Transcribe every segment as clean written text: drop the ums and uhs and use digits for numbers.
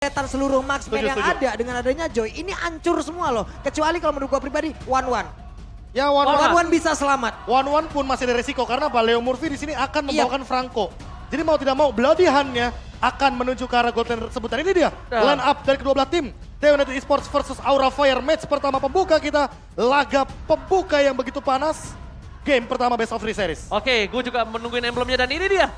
kelihatan seluruh marksman yang ada dengan adanya Joy. Ini hancur semua loh. Kecuali kalau menurut gua pribadi, One-One. Ya One-One Bisa selamat. One pun masih ada resiko karena Leo Murphy di sini akan membawakan Franco. Jadi mau tidak mau Bloody Hand-nya akan menuju ke arah gold lane tersebut. Dan ini dia line up dari kedua belah tim. T1 Esports versus Aura Fire. Match pertama pembuka kita. Laga pembuka yang begitu panas. Game pertama best of 3 series. Oke, gue juga menungguin emblemnya dan ini dia.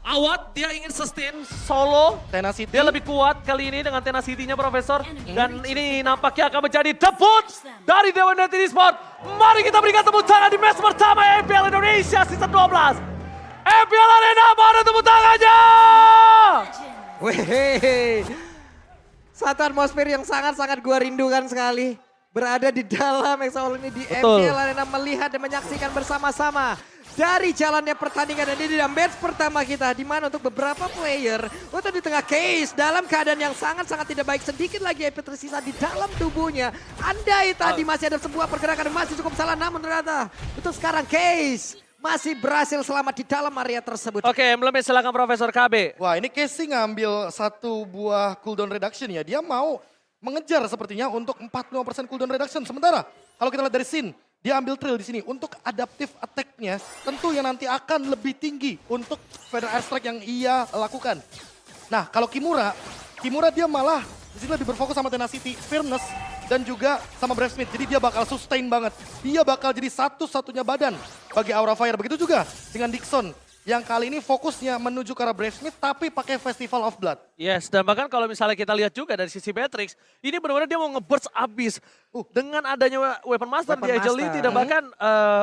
Awat dia ingin sustain solo. Tenacity. Dia lebih kuat kali ini dengan tenacity-nya Profesor. Dan ini nampaknya akan menjadi debut dari Dewa United Esports. Mari kita berikan tepuk tangan di match pertama EPL Indonesia Season 12. EPL Arena, mana tepuk tangannya? Wih, satu atmosfer yang sangat-sangat gua rindukan sekali. Berada di dalam Exaol ini di EPL Arena melihat dan menyaksikan bersama-sama dari jalannya pertandingan. Dan ini adalah match pertama kita di mana untuk beberapa player untuk di tengah Case dalam keadaan yang sangat-sangat tidak baik, sedikit lagi EP tersisa di dalam tubuhnya. Andai tadi masih ada sebuah pergerakan yang masih cukup salah, namun ternyata untuk sekarang Case masih berhasil selamat di dalam area tersebut. Oke, emblemnya silakan Profesor KB. Wah, ini Casey ngambil satu buah cooldown reduction ya. Dia mau mengejar sepertinya untuk 40% cooldown reduction. Sementara kalau kita lihat dari scene, dia ambil trail di sini untuk adaptive attack-nya. Tentu yang nanti akan lebih tinggi untuk feather airstrike yang ia lakukan. Nah, kalau Kimura dia malah di sini lebih berfokus sama tenacity, fairness, dan juga sama Brave Smith. Jadi dia bakal sustain banget. Dia bakal jadi satu-satunya badan bagi Aura Fire. Begitu juga dengan Dixon yang kali ini fokusnya menuju ke arah Brave Smith tapi pakai Festival of Blood. Yes, dan bahkan kalau misalnya kita lihat juga dari sisi Matrix, ini benar-benar dia mau nge-burst abis. Dengan adanya Weapon Master di Agility dan bahkan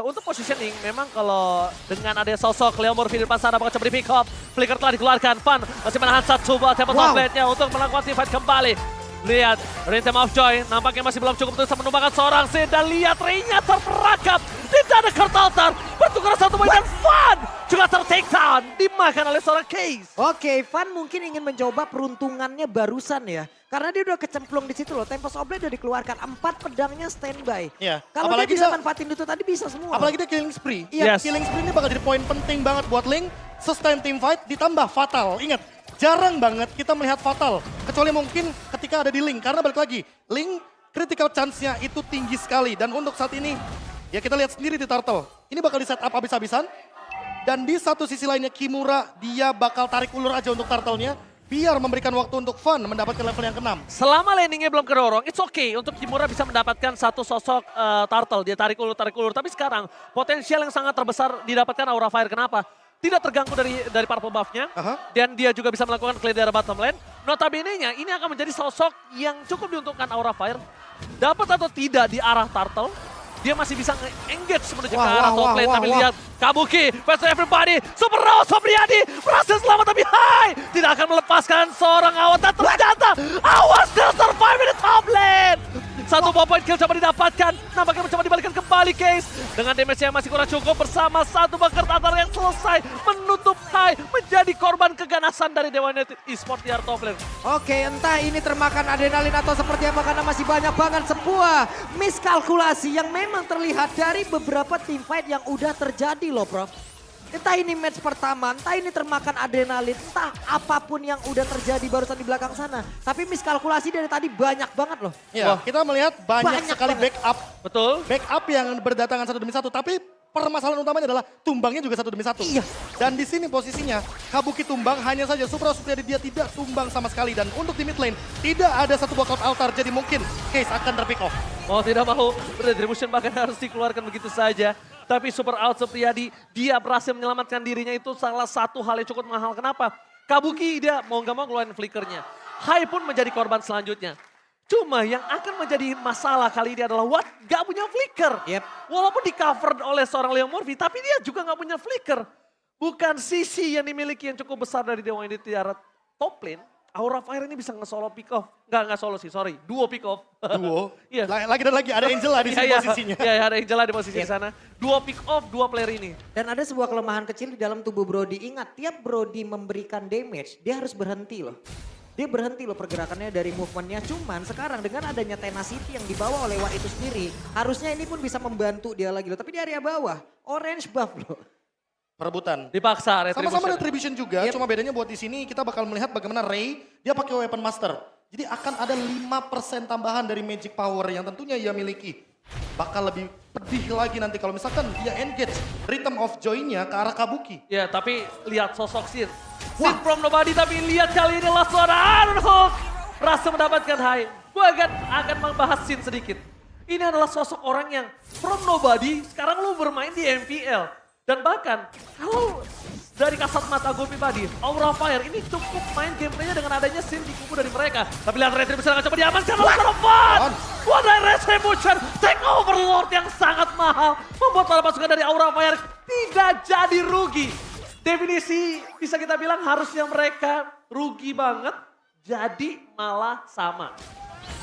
untuk positioning, memang kalau dengan adanya sosok Leo Murphy di depan sana bakal coba di pick up. Flicker telah dikeluarkan, Fan masih menahan satu buat tempat top-lane-nya untuk melakukan team fight kembali. Lihat, Rhythm of Joy nampaknya masih belum cukup untuk bisa menumbangkan seorang Sin. Dan lihat, Ray-nya terperangkap. Tidak ada Kurtaltar. Bertukar satu poin dan Fan juga ter-take down. Dimakan oleh seorang Case. Oke, Fan mungkin ingin mencoba peruntungannya barusan ya. Karena dia udah kecemplung di situ loh. Tempest Oblate udah dikeluarkan. 4 pedangnya standby. Iya. Kalau dia bisa manfaatin itu tadi bisa semua. Apalagi dia killing spree. Iya. Killing spree ini bakal jadi poin penting banget buat Link. Sustain team fight ditambah fatal. Ingat, jarang banget kita melihat fatal. Kecuali mungkin ketika ada di Link. Karena balik lagi, Link critical chance-nya itu tinggi sekali. Dan untuk saat ini, ya kita lihat sendiri di Turtle. Ini bakal di set up habis-habisan. Dan di satu sisi lainnya Kimura, dia bakal tarik ulur aja untuk Turtle-nya. Biar memberikan waktu untuk Fan mendapatkan level yang ke-6. Selama landingnya belum kedorong, it's okay untuk Kimura bisa mendapatkan satu sosok turtle. Dia tarik ulur. Tapi sekarang potensial yang sangat terbesar didapatkan Aura Fire. Kenapa? Tidak terganggu dari purple buff-nya. Dan dia juga bisa melakukan clear dari bottom lane. Notabene-nya ini akan menjadi sosok yang cukup diuntungkan Aura Fire. Dapat atau tidak di arah turtle, dia masih bisa engage menuju ke arah top lane. Tapi lihat Kabuki, Fast Everybody, Super Rose, Sobriadi berhasil selamat tapi tidak akan melepaskan seorang Awas. Dan ternyata Awas still survive di top lane. Satu point kill coba didapatkan, nampaknya mencoba dibalikan kembali Case. Dengan damage yang masih kurang cukup bersama satu bunker tatar yang selesai menutup Hai. Menjadi korban keganasan dari Dewa United Esports di area top lane. Oke, entah ini termakan adrenalin atau seperti apa karena masih banyak banget sebuah miskalkulasi yang memang terlihat dari beberapa team fight yang udah terjadi loh Prof. Entah ini match pertama, entah ini termakan adrenalin, entah apapun yang udah terjadi barusan di belakang sana. Tapi miskalkulasi dari tadi banyak banget loh. Ya, kita melihat banyak sekali banget. backup. Betul. Backup yang berdatangan satu demi satu. Tapi permasalahan utamanya adalah tumbangnya juga satu demi satu. Iya. Dan di sini posisinya Kabuki tumbang, hanya saja Supra Supriyadi dia tidak tumbang sama sekali. Dan untuk di mid lane tidak ada satu buah cloud altar. Jadi mungkin Case akan terpick off. Mau tidak mau, retribution bahkan harus dikeluarkan begitu saja. Tapi Super Out Supriyadi, dia berhasil menyelamatkan dirinya, itu salah satu hal yang cukup mahal. Kenapa? Kabuki dia mau nggak mau ngeluarin flickernya. Hai pun menjadi korban selanjutnya. Cuma yang akan menjadi masalah kali ini adalah Watt gak punya flicker. Walaupun di cover oleh seorang Leo Murphy, tapi dia juga gak punya flicker. Bukan sisi yang dimiliki yang cukup besar dari Dewa United di arah top lane. Aura Fire ini bisa nge-solo pick off. Nggak solo sih, sorry. Duo pick off. Duo? Iya. Lagi dan lagi, ada Angela di sini posisinya. Iya, ada Angela di posisi di sana. Duo pick off, dua player ini. Dan ada sebuah kelemahan kecil di dalam tubuh Brody. Ingat, tiap Brody memberikan damage, dia harus berhenti loh. Dia berhenti loh pergerakannya dari movementnya. Cuman sekarang dengan adanya tenacity yang dibawa oleh Watt itu sendiri, harusnya ini pun bisa membantu dia lagi loh. Tapi di area bawah, orange buff loh. Perebutan. Dipaksa Sama-sama Retribution. Retribution juga, cuma bedanya buat di sini kita bakal melihat bagaimana Ray, dia pakai Weapon Master. Jadi akan ada 5% tambahan dari Magic Power yang tentunya ia miliki. Bakal lebih pedih lagi nanti kalau misalkan dia engage Rhythm of Joy-nya ke arah Kabuki. Ya, tapi lihat sosok Sin. Sin from nobody, tapi lihat kali ini langsung ada Iron Hook. Berhasil mendapatkan high. Gue akan membahas Sin sedikit. Ini adalah sosok orang yang from nobody, sekarang lu bermain di MPL. Dan bahkan, kalau dari kasat mata gue pribadi, Aura Fire ini cukup main gameplaynya dengan adanya Sin di kubu dari mereka. Tapi lihat Retribution akan coba diamankan oleh Korban. What a Retribution, take overlord yang sangat mahal. Membuat para pasukan dari Aura Fire tidak jadi rugi. Definisi bisa kita bilang harusnya mereka rugi banget, jadi malah sama.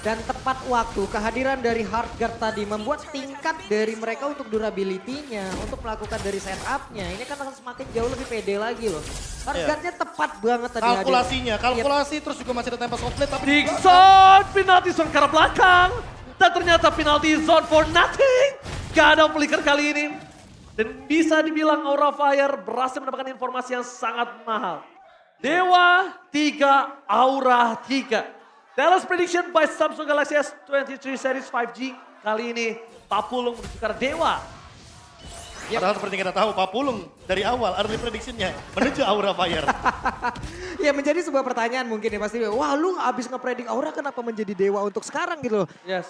Dan tepat waktu kehadiran dari Heartguard tadi membuat tingkat dari mereka untuk durability-nya, untuk melakukan dari setup-nya. Ini kan akan semakin jauh lebih pede lagi loh. Heartguard-nya tepat banget tadi hadir. Kalkulasi terus juga masih ada Tempest of Blade. Tapi Dixon, penalty zone ke arah belakang. Dan ternyata penalty zone for nothing. Gak ada flicker kali ini. Dan bisa dibilang Aura Fire berhasil mendapatkan informasi yang sangat mahal. Dewa 3, Aura 3. Dallas prediction by Samsung Galaxy S23 Series 5G. Kali ini Papulung menuju ke arah Dewa. padahal seperti kita tahu Papulung dari awal early prediction-nya menuju Aura Fire. Ya menjadi sebuah pertanyaan mungkin ya pasti. Wah lu abis ngepredik Aura kenapa menjadi dewa untuk sekarang gitu loh. Yes.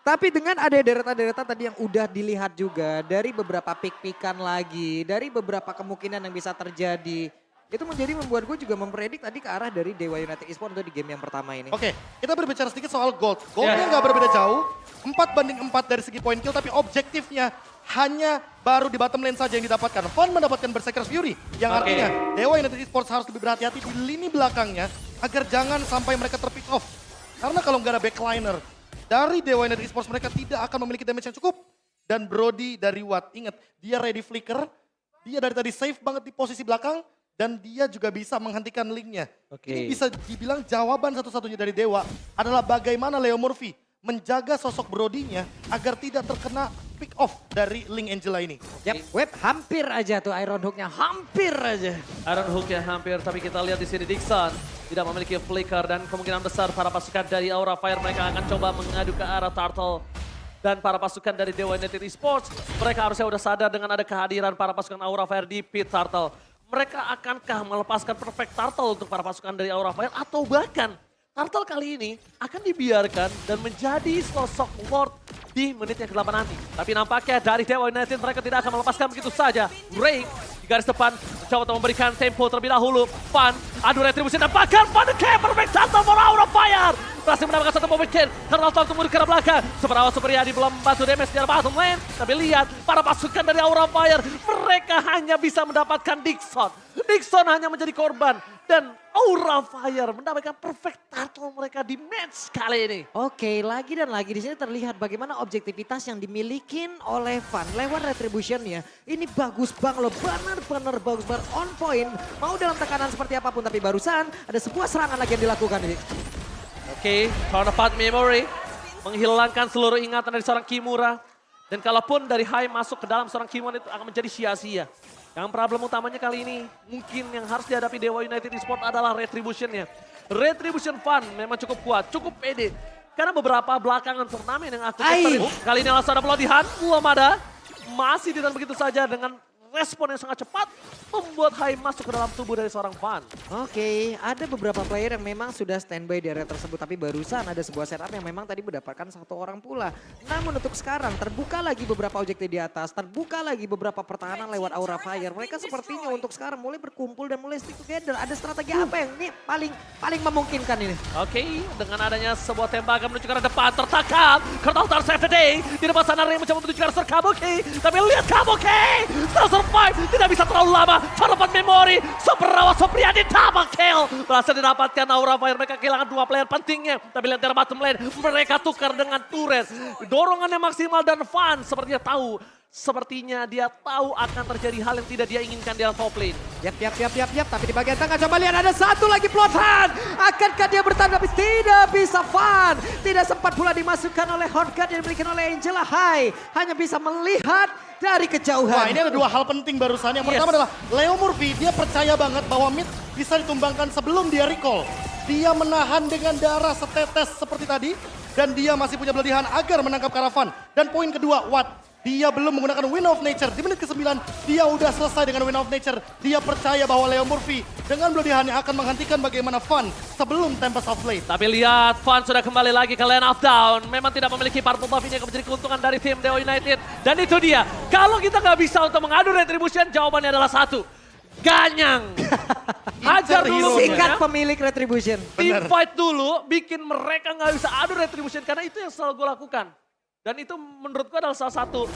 Tapi dengan ada deretan-deretan tadi yang udah dilihat juga dari beberapa pick-pickan lagi, dari beberapa kemungkinan yang bisa terjadi. Itu membuat gue juga mempredik tadi ke arah dari Dewa United Esports untuk di game yang pertama ini. Oke, kita berbicara sedikit soal gold. Goldnya nggak berbeda jauh, 4-4 dari segi point kill, tapi objektifnya hanya baru di bottom lane saja yang didapatkan. Fun mendapatkan Berserker's Fury, yang artinya Dewa United Esports harus lebih berhati-hati di lini belakangnya agar jangan sampai mereka terpick off. Karena kalau nggak ada backliner dari Dewa United Esports, mereka tidak akan memiliki damage yang cukup. Dan Brody dari Watt, ingat dia ready flicker, dia dari tadi safe banget di posisi belakang, dan dia juga bisa menghentikan linknya. Ini bisa dibilang jawaban satu-satunya dari Dewa adalah bagaimana Leo Murphy menjaga sosok Brody-nya agar tidak terkena pick off dari Link Angela ini. Yap, Web hampir aja tuh Iron Hook-nya, hampir aja. Iron Hook-nya hampir, tapi kita lihat di sini Dixon tidak memiliki flicker dan kemungkinan besar para pasukan dari Aura Fire mereka akan coba mengadu ke arah Turtle. Dan para pasukan dari Dewa United Esports, mereka harusnya udah sadar dengan ada kehadiran para pasukan Aura Fire di pit Turtle. Mereka akankah melepaskan perfect Turtle untuk para pasukan dari Aura Fire atau bahkan Turtle kali ini akan dibiarkan dan menjadi sosok Lord di menit yang ke-8 nanti. Tapi nampaknya dari Dewa United mereka tidak akan melepaskan begitu saja. Ray di garis depan mencoba untuk memberikan tempo terlebih dahulu. Fun, adu retribusi dan bahkan Fun the perfect Turtle for Aura Fire. Berhasil mendapatkan satu moment kill karena Turtle mundur ke arah belakang. Superawa Supriyadi belum membantu damage di arah bottom lane. Tapi lihat para pasukan dari Aura Fire mereka hanya bisa mendapatkan Dixon. Dixon hanya menjadi korban dan Aura Fire mendapatkan perfect Turtle mereka di match kali ini. Oke, lagi dan lagi di sini terlihat bagaimana objektivitas yang dimiliki oleh Van lewat retribution-nya. Ini bagus banget loh, benar-benar bagus banget, on point. Mau dalam tekanan seperti apapun, tapi barusan ada sebuah serangan lagi yang dilakukan ini. Oke, Counterpart Memory menghilangkan seluruh ingatan dari seorang Kimura. Dan kalaupun dari high masuk ke dalam seorang Kimura itu akan menjadi sia-sia. Yang problem utamanya kali ini mungkin yang harus dihadapi Dewa United Esports adalah Retribution-nya. Retribution Fun memang cukup kuat, cukup pede. Karena beberapa belakangan turnamen yang aku kali ini langsung ada pelatihan, belum ada. Masih ditahan begitu saja dengan respon yang sangat cepat membuat Hai masuk ke dalam tubuh dari seorang Fan. Oke, ada beberapa player yang memang sudah standby di area tersebut, tapi barusan ada sebuah setup yang memang tadi mendapatkan satu orang pula. Namun untuk sekarang terbuka lagi beberapa objektif di atas, terbuka lagi beberapa pertahanan lewat Aura Fire. Mereka sepertinya untuk sekarang mulai berkumpul dan mulai stick together. Ada strategi apa yang ini paling memungkinkan ini? Oke, dengan adanya sebuah tembakan menuju ke arah depan, tertangkap. Kurtal save the day. Di depan sana Ray mencoba menuju ke arah Sir Kabuki. Tapi lihat Kabuki, still survive, tidak bisa terlalu lama. Counterpart Memory, Superawa Supriyadi double kill. Berhasil didapatkan Aura Fire, mereka kehilangan dua player pentingnya. Tapi lihat dari bottom lane, mereka tukar dengan turret. Dorongannya maksimal dan Fun sepertinya tahu sepertinya dia tahu akan terjadi hal yang tidak dia inginkan di top lane. Yap. Tapi di bagian tengah coba lihat ada satu lagi plotan. Akankah dia bertahan tapi tidak bisa Van. Tidak sempat pula dimasukkan oleh Horde Guard yang dimiliki oleh Angela High. Hanya bisa melihat dari kejauhan. Wah, ini ada dua hal penting barusan. Yang pertama adalah Leo Murphy, dia percaya banget bahwa mid bisa ditumbangkan sebelum dia recall. Dia menahan dengan darah setetes seperti tadi. Dan dia masih punya beledihan agar menangkap Karavan. Dan poin kedua, Watt. Dia belum menggunakan Wind of Nature. Di menit ke-9, dia udah selesai dengan Wind of Nature. Dia percaya bahwa Leo Murphy dengan beledihannya akan menghentikan bagaimana Van sebelum Tempest of Blade. Tapi lihat, Van sudah kembali lagi ke lane of down. Memang tidak memiliki purple buff ini yang menjadi keuntungan dari tim Dewa United. Dan itu dia, kalau kita nggak bisa untuk mengadu Retribution, jawabannya adalah satu. Ganyang. Hajar dulu. Sikat pemilik Retribution. Team fight dulu, bikin mereka nggak bisa adu Retribution. Karena itu yang selalu gue lakukan. Dan itu menurut gue adalah salah satu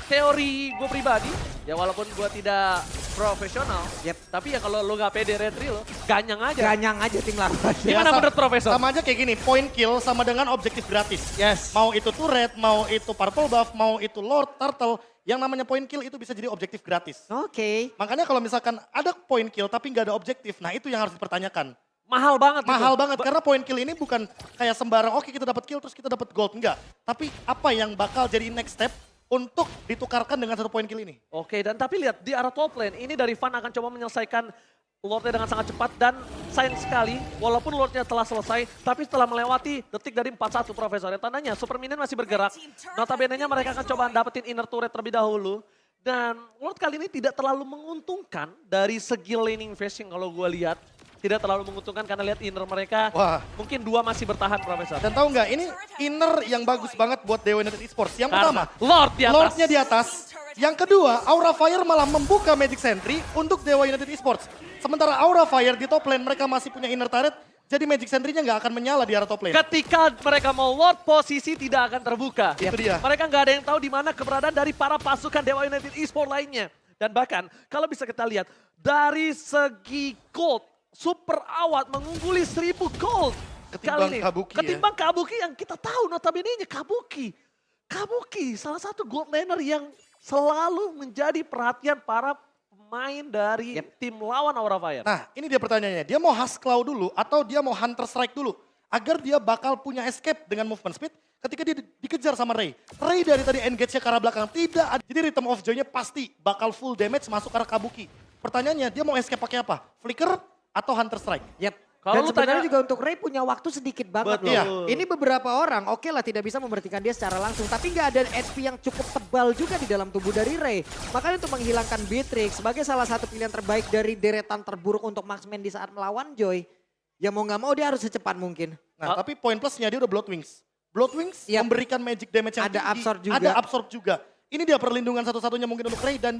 teori gue pribadi. Ya walaupun gue tidak profesional, tapi ya kalau lo gak pede retri lo, ganyang aja. Ganyang aja tim lawan. Gimana menurut Profesor? Sama aja kayak gini, point kill sama dengan objektif gratis. Yes. Mau itu turret, mau itu purple buff, mau itu lord, turtle, yang namanya point kill itu bisa jadi objektif gratis. Oke. Makanya kalau misalkan ada point kill tapi nggak ada objektif, nah itu yang harus dipertanyakan. Mahal banget. Mahal banget karena point kill ini bukan kayak sembarang oke kita dapat kill terus kita dapat gold, enggak. Tapi apa yang bakal jadi next step untuk ditukarkan dengan satu point kill ini. Oke, dan tapi lihat di arah top lane ini dari Van akan coba menyelesaikan Lordnya dengan sangat cepat dan sayang sekali walaupun Lordnya telah selesai tapi setelah melewati detik dari 4-1 Profesor. Yang tandanya Super Minion masih bergerak. Notabene-nya mereka akan coba dapetin inner turret terlebih dahulu. Dan Lord kali ini tidak terlalu menguntungkan dari segi laning phasing kalau gue lihat. Tidak terlalu menguntungkan karena lihat inner mereka. Wah. Mungkin 2 masih bertahan Profesor. Dan tahu nggak, ini inner yang bagus banget buat Dewa United Esports. Yang pertama, Lord di atas. Lordnya di atas. Yang kedua, Aura Fire malah membuka Magic Sentry untuk Dewa United Esports. Sementara Aura Fire di top lane mereka masih punya inner turret. Jadi Magic Sentry-nya nggak akan menyala di arah top lane. Ketika mereka mau Lord, posisi tidak akan terbuka. Itu dia. Mereka nggak ada yang tahu di mana keberadaan dari para pasukan Dewa United Esports lainnya. Dan bahkan kalau bisa kita lihat dari segi gold, Super Awat mengungguli 1000 gold. Ketimbang Kabuki Ketimbang Kabuki yang kita tahu notabene-nya Kabuki. Kabuki salah satu gold laner yang selalu menjadi perhatian para pemain dari tim lawan Aura Fire. Nah ini dia pertanyaannya, dia mau Husklaw dulu atau dia mau Hunter Strike dulu? Agar dia bakal punya escape dengan movement speed ketika dia dikejar sama Ray. Ray dari tadi engage-nya ke arah belakang tidak ada. Jadi Rhythm of Joy-nya pasti bakal full damage masuk ke arah Kabuki. Pertanyaannya dia mau escape pakai apa? Flicker atau Hunter Strike? Dan sebenarnya juga untuk Ray punya waktu sedikit banget Betul. loh. Ini beberapa orang oke lah tidak bisa memberhentikan dia secara langsung. Tapi nggak ada HP yang cukup tebal juga di dalam tubuh dari Ray. Makanya untuk menghilangkan Beatrix sebagai salah satu pilihan terbaik dari deretan terburuk untuk marksman di saat melawan Joy. Ya mau nggak mau dia harus secepat mungkin. Nah tapi poin plusnya dia udah Blood Wings. Blood Wings memberikan magic damage yang ada tinggi. absorb juga. Ada absorb juga. Ini dia perlindungan satu-satunya mungkin untuk Ray dan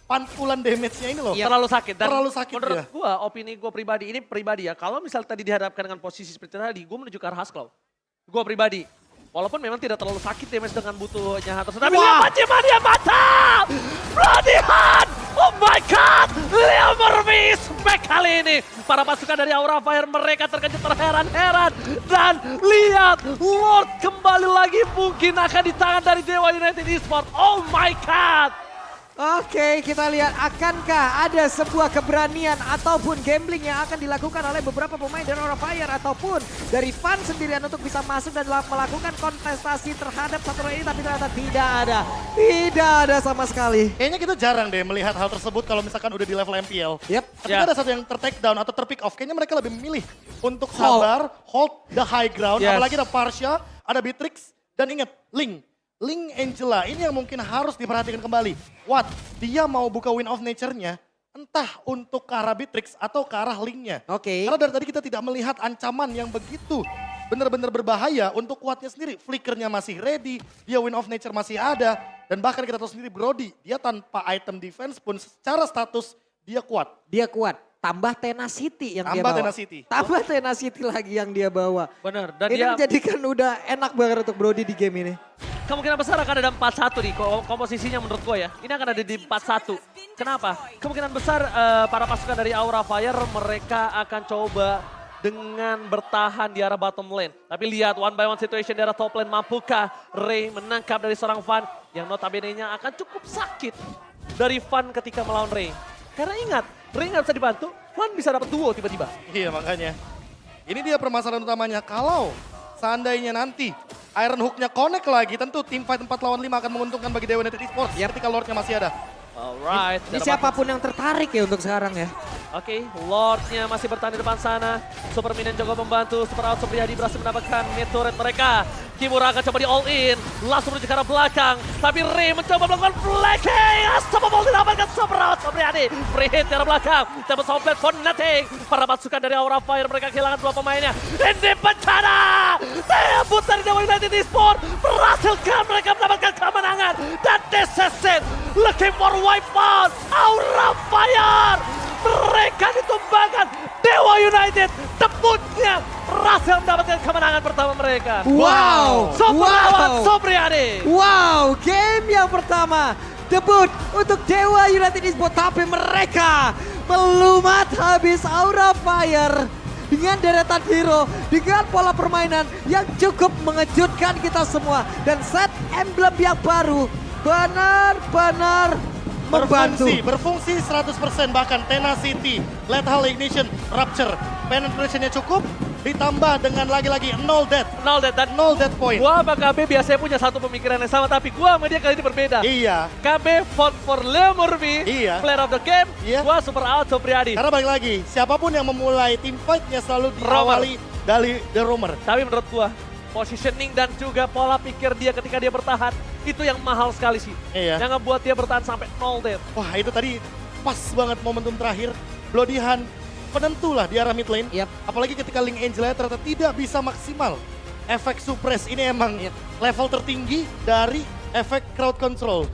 pantulan damage-nya ini loh. Terlalu sakit. Dan terlalu sakit menurut dia. gue, opini gue pribadi, ini pribadi ya. Kalau misalnya tadi dihadapkan dengan posisi seperti tadi, gue menuju ke arah Husklaw. Gue pribadi. Walaupun memang tidak terlalu sakit damage dengan butuhnya Hunter. Tapi lihat Paciman dia mantap! Bloodihan! Oh my God! Leo Murphy smack kali ini. Para pasukan dari Aura Fire mereka terkejut terheran-heran. Dan lihat Lord kembali lagi mungkin akan di tangan dari Dewa United Esports. Oh my God! Oke, kita lihat akankah ada sebuah keberanian ataupun gambling yang akan dilakukan oleh beberapa pemain dari Aura Fire ataupun dari Van sendirian untuk bisa masuk dan melakukan kontestasi terhadap satu ini, tapi ternyata tidak ada. Tidak ada sama sekali. Kayaknya kita jarang deh melihat hal tersebut kalau misalkan udah di level MPL. Ketika ada satu yang ter-take down atau ter-pick off, kayaknya mereka lebih memilih untuk sabar, hold the high ground. Apalagi ada Parsha, ada Beatrix, dan ingat, Link Angela, ini yang mungkin harus diperhatikan kembali. What? Dia mau buka Wind of Nature-nya, entah untuk ke arah Beatrix atau ke arah Link-nya. Karena dari tadi kita tidak melihat ancaman yang begitu benar-benar berbahaya untuk Wattnya sendiri. Flickernya masih ready, dia Wind of Nature masih ada. Dan bahkan kita tahu sendiri Brody, dia tanpa item defense pun secara status dia kuat. Dia kuat. Tambah Tenacity yang dia bawa. Tenacity. Tambah Tenacity lagi yang dia bawa. Benar. Dan ini dia menjadikan udah enak banget untuk Brody di game ini. kemungkinan besar akan ada 4-1 nih komposisinya menurut gue ya. Ini akan ada di 4-1. Kenapa? Kemungkinan besar para pasukan dari Aura Fire mereka akan coba dengan bertahan di arah bottom lane. Tapi lihat one by one situation di arah top lane. Mampukah Ray menangkap dari seorang Van? yang notabene-nya akan cukup sakit dari Van ketika melawan Ray. Karena ingat, Ray nggak bisa dibantu, Van bisa dapat duo tiba-tiba. Iya makanya. Ini dia permasalahan utamanya. Kalau seandainya nanti Iron Hook-nya connect lagi, tentu tim fight 4 lawan 5 akan menguntungkan bagi Dewa United Esports. Ketika Lord-nya masih ada. Alright. Ini siapapun yang tertarik ya untuk sekarang ya. Oke, Lord-nya masih bertahan di depan sana. Super Minion juga membantu. Super Out Supriyadi berhasil mendapatkan mid-turret mereka. Kimura akan coba di all in. Langsung menuju ke arah belakang. Tapi Ray mencoba melakukan flanking. Unstoppable didapatkan Super Out Supriyadi. Free hit di arah belakang. Dapat soundplate for nothing. Para pasukan dari Aura Fire mereka kehilangan 2 pemainnya. Ini bencana. Debut dari Dewa United Esports. Berhasilkan mereka mendapatkan kemenangan. Dan this is it. Looking for Wipeout. Aura Fire. Mereka ditumbangkan. Dewa United debutnya berhasil mendapatkan kemenangan pertama mereka. Wow. Super Supriyadi. Wow, game yang pertama debut untuk Dewa United Esports, tapi mereka melumat habis Aura Fire dengan deretan hero, dengan pola permainan yang cukup mengejutkan kita semua, dan set emblem yang baru benar-benar membantu. Berfungsi 100%, bahkan Tenacity, Lethal Ignition, Rupture, penetrationnya cukup, ditambah dengan lagi-lagi 0 death. 0 death dan 0 death point. gua sama KB biasanya punya satu pemikiran yang sama, tapi gua sama dia kali ini berbeda. Iya. KB vote for Leo Murphy, Iya. player of the game. Iya. Gua Super Out Supriyadi. Karena balik lagi, siapapun yang memulai tim fight-nya selalu diawali dari The Roamer. Tapi menurut gua, positioning dan juga pola pikir dia ketika dia bertahan, itu yang mahal sekali sih. Iya. Yang ngebuat dia bertahan sampai 0 death. Wah itu tadi pas banget momentum terakhir. Bloody Hand penentu lah di arah mid lane. Yap. Apalagi ketika Link Angel ternyata tidak bisa maksimal. Efek suppress ini emang level tertinggi dari efek crowd control.